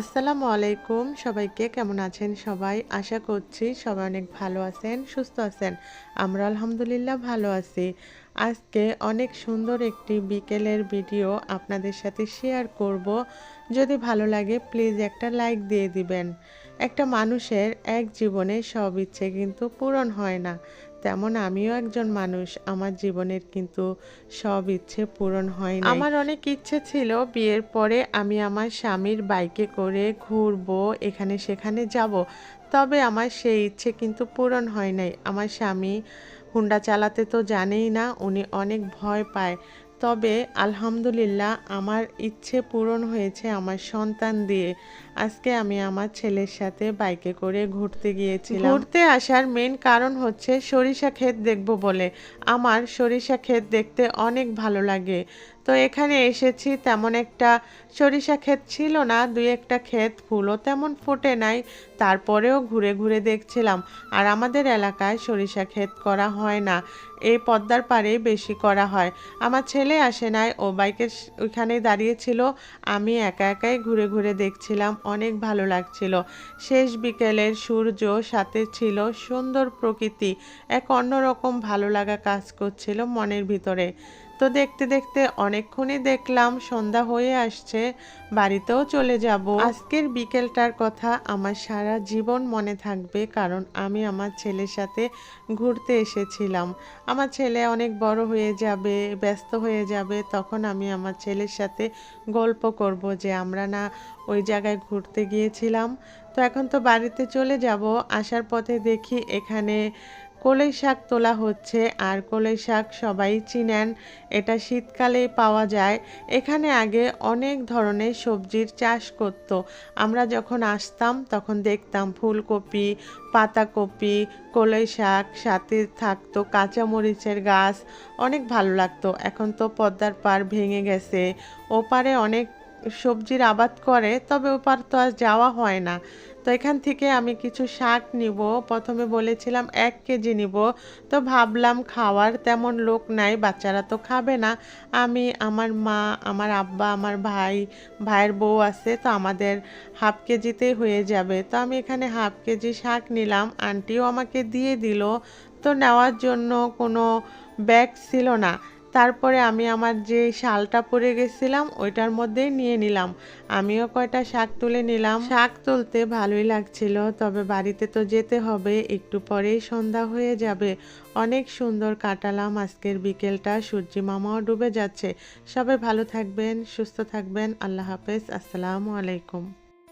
আসসালামু আলাইকুম। সবাইকে কেমন আছেন সবাই? আশা করছি সবাই অনেক ভালো আছেন, সুস্থ আছেন। আমরা আলহামদুলিল্লাহ ভালো আছি। আজকে অনেক সুন্দর একটি বিকেলের ভিডিও আপনাদের সাথে শেয়ার করব। যদি ভালো লাগে প্লিজ একটা লাইক দিয়ে দিবেন। একটা মানুষের এক জীবনে সব ইচ্ছে কিন্তু পূরণ হয় না। তেমন আমিও একজন মানুষ। আমার জীবনের কিন্তু সব ইচ্ছে পূরণ হয় নাই। আমার অনেক ইচ্ছে ছিল বিয়ের পরে আমি আমার স্বামীর বাইকে করে ঘুরবো, এখানে সেখানে যাব। তবে আমার সেই ইচ্ছে কিন্তু পূরণ হয় নাই। আমার স্বামী হুন্ডা চালাতে তো জানেই না, উনি অনেক ভয় পায়। তবে আলহামদুলিল্লাহ আমার ইচ্ছে পূরণ হয়েছে আমার সন্তান দিয়ে। আজকে আমি আমার ছেলের সাথে বাইকে করে ঘুরতে গিয়েছিলাম। ঘুরতে আসার মেইন কারণ হচ্ছে সরিষা ক্ষেত দেখব বলে। আমার সরিষা ক্ষেত দেখতে অনেক ভালো লাগে। তো এখানে এসেছি, তেমন একটা সরিষা ক্ষেত ছিল না, দুই একটা ক্ষেত, ফুলও তেমন ফোটে নাই। তারপরেও ঘুরে ঘুরে দেখছিলাম। আর আমাদের এলাকায় সরিষা ক্ষেত করা হয় না, এই পদ্মার পাড়ে বেশি করা হয়। আমার ছেলে আসে নাই, ও বাইকের ওইখানেই দাঁড়িয়েছিল। আমি একা একাই ঘুরে ঘুরে দেখছিলাম, অনেক ভালো লাগছিল। শেষ বিকেলের সূর্য, সাথে ছিল সুন্দর প্রকৃতি, এক অন্যরকম ভালো লাগা কাজ করছিল মনের ভিতরে। তো দেখতে দেখতে অনেকক্ষণই দেখলাম, সন্ধ্যা হয়ে আসছে, বাড়িতেও চলে যাব। আজকের বিকেলটার কথা আমার সারা জীবন মনে থাকবে, কারণ আমি আমার ছেলের সাথে ঘুরতে এসেছিলাম। আমার ছেলে অনেক বড় হয়ে যাবে, ব্যস্ত হয়ে যাবে, তখন আমি আমার ছেলের সাথে গল্প করব যে আমরা না ওই জায়গায় ঘুরতে গিয়েছিলাম। তো এখন তো বাড়িতে চলে যাব। আসার পথে দেখি এখানে কলই শাক তোলা হচ্ছে। আর কলই শাক সবাই চিনেন, এটা শীতকালে পাওয়া যায়। এখানে আগে অনেক ধরনের সবজির চাষ করত। আমরা যখন আসতাম তখন দেখতাম ফুলকপি, পাতাকপি, কলই শাক, সাথে থাকতো কাঁচামরিচের গাছ। অনেক ভালো লাগতো। এখন তো পদ্মার পাড় ভেঙে গেছে, ওপারে অনেক সবজির আবাদ করে, তবে ওপার তো আর যাওয়া হয় না। তো এখান থেকে আমি কিছু শাক নিব। প্রথমে বলেছিলাম 1 কেজি নিব। তো ভাবলাম খাওয়ার তেমন লোক নাই, বাচ্চারা তো খাবে না। আমি, আমার মা, আমার আব্বা, আমার ভাই, ভাইয়ের বউ আছে, তো আমাদের হাফ কেজিতেই হয়ে যাবে। তো আমি এখানে হাফ কেজি শাক নিলাম, আন্টিও আমাকে দিয়ে দিল। তো নেওয়ার জন্য কোনো ব্যাগ ছিল না। তারপরে আমি আমার যে শালটা পরে গেছিলাম ওইটার মধ্যেই নিয়ে নিলাম। আমিও কয়টা শাক তুলে নিলাম। শাক তুলতে ভালোই লাগছিল, তবে বাড়িতে তো যেতে হবে, একটু পরেই সন্ধ্যা হয়ে যাবে। অনেক সুন্দর কাটালাম আজকের বিকেলটা, সূর্যি মামাও ডুবে যাচ্ছে। সবাই ভালো থাকবেন, সুস্থ থাকবেন। আল্লাহ হাফেজ, আসসালামু আলাইকুম।